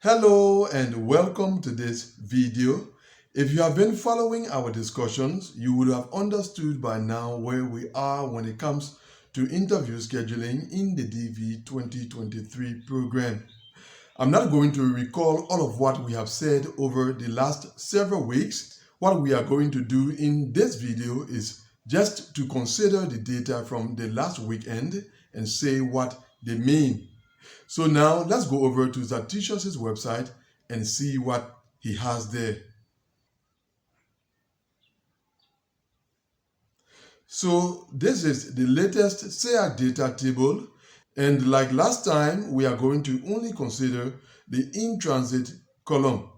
Hello and welcome to this video. If you have been following our discussions, you would have understood by now where we are when it comes to interview scheduling in the DV 2023 program. I'm not going to recall all of what we have said over the last several weeks. What we are going to do in this video is just to consider the data from the last weekend and say what they mean. So now let's go over to Zactitius' website and see what he has there. So this is the latest SEAC data table, and like last time, we are going to only consider the in-transit column.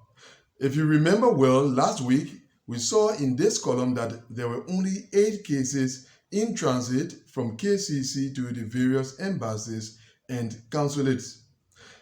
If you remember well, last week we saw in this column that there were only 8 cases in transit from KCC to the various embassies and consulates.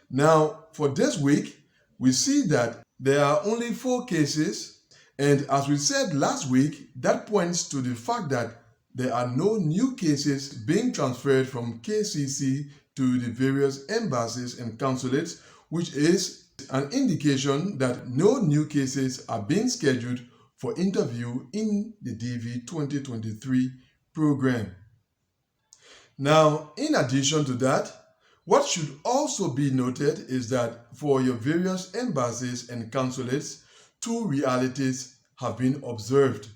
Now, for this week, we see that there are only 4 cases, and as we said last week, that points to the fact that there are no new cases being transferred from KCC to the various embassies and consulates, which is an indication that no new cases are being scheduled for interview in the DV 2023 program. Now, in addition to that, what should also be noted is that for your various embassies and consulates, 2 realities have been observed.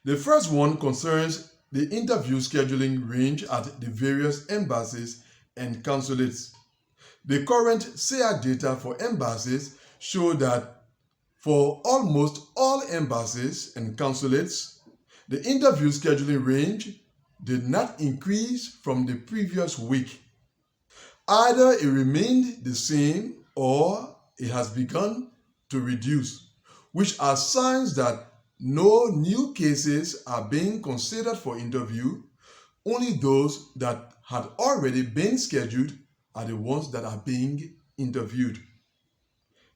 The first one concerns the interview scheduling range at the various embassies and consulates. The current SEAC data for embassies show that for almost all embassies and consulates, the interview scheduling range did not increase from the previous week. Either it remained the same or it has begun to reduce, which are signs that no new cases are being considered for interview. Only those that had already been scheduled are the ones that are being interviewed.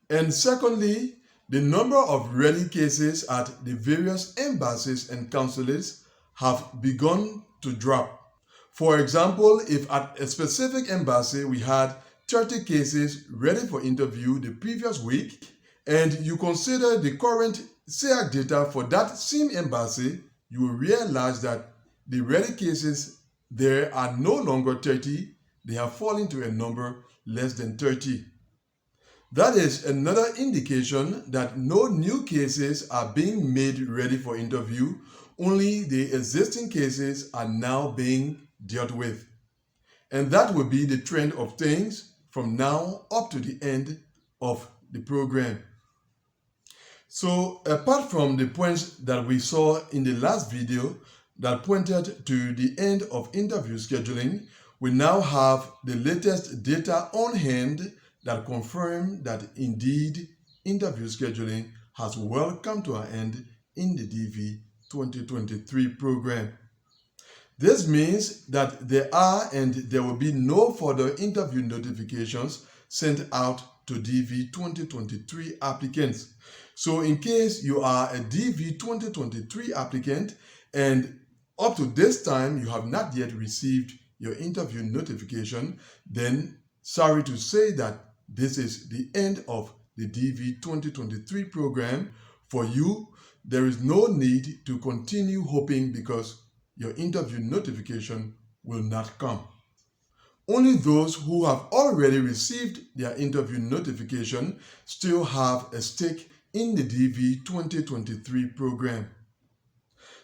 And secondly, the number of ready cases at the various embassies and consulates have begun to drop. For example, if at a specific embassy we had 30 cases ready for interview the previous week, and you consider the current SEAC data for that same embassy, you will realize that the ready cases there are no longer 30, they have fallen to a number less than 30. That is another indication that no new cases are being made ready for interview, only the existing cases are now being dealt with. And that will be the trend of things from now up to the end of the program. So apart from the points that we saw in the last video that pointed to the end of interview scheduling, we now have the latest data on hand that confirm that indeed interview scheduling has well come to an end in the DV 2023 program. This means that there are and there will be no further interview notifications sent out to DV 2023 applicants. So in case you are a DV 2023 applicant and up to this time you have not yet received your interview notification, then sorry to say that this is the end of the DV 2023 program. For you, there is no need to continue hoping because your interview notification will not come. Only those who have already received their interview notification still have a stake in the DV 2023 program.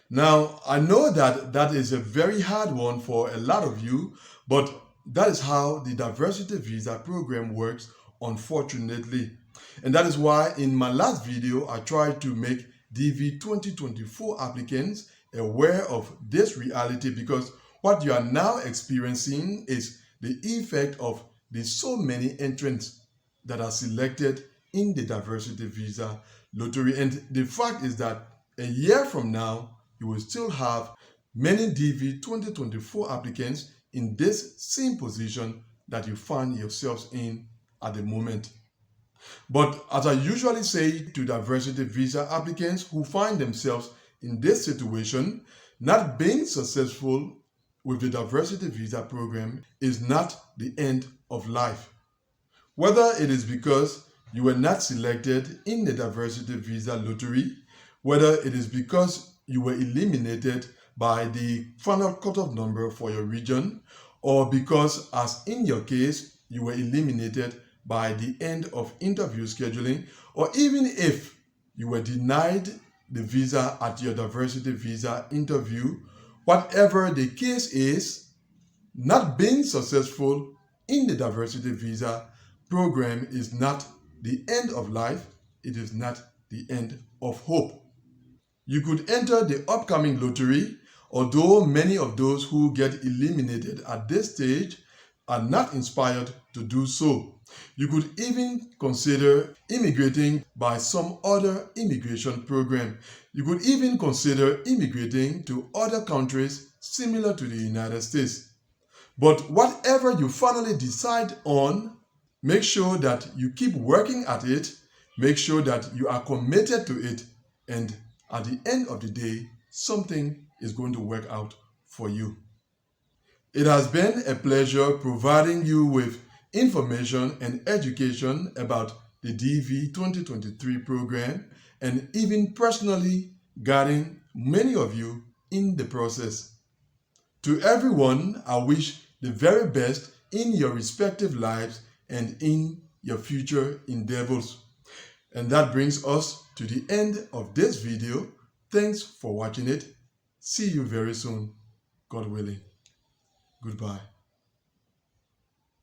Now, I know that that is a very hard one for a lot of you, but that is how the diversity visa program works, unfortunately. And that is why in my last video, I tried to make DV 2024 applicants aware of this reality, because what you are now experiencing is the effect of the so many entrants that are selected in the diversity visa lottery. And the fact is that a year from now, you will still have many DV 2024 applicants in this same position that you find yourselves in at the moment. But as I usually say to diversity visa applicants who find themselves in this situation, not being successful with the diversity visa program is not the end of life. Whether it is because you were not selected in the diversity visa lottery, whether it is because you were eliminated by the final cutoff number for your region, or because, as in your case, you were eliminated by the end of interview scheduling, or even if you were denied the visa at your diversity visa interview, whatever the case is, not being successful in the diversity visa program is not the end of life. It is not the end of hope. You could enter the upcoming lottery, although many of those who get eliminated at this stage are not inspired to do so. You could even consider immigrating by some other immigration program. You could even consider immigrating to other countries similar to the United States. But whatever you finally decide on, make sure that you keep working at it, make sure that you are committed to it, and at the end of the day, something is going to work out for you. It has been a pleasure providing you with information and education about the DV 2023 program, and even personally guiding many of you in the process. To everyone, I wish the very best in your respective lives and in your future endeavors. And that brings us to the end of this video. Thanks for watching it. See you very soon, God willing. Goodbye.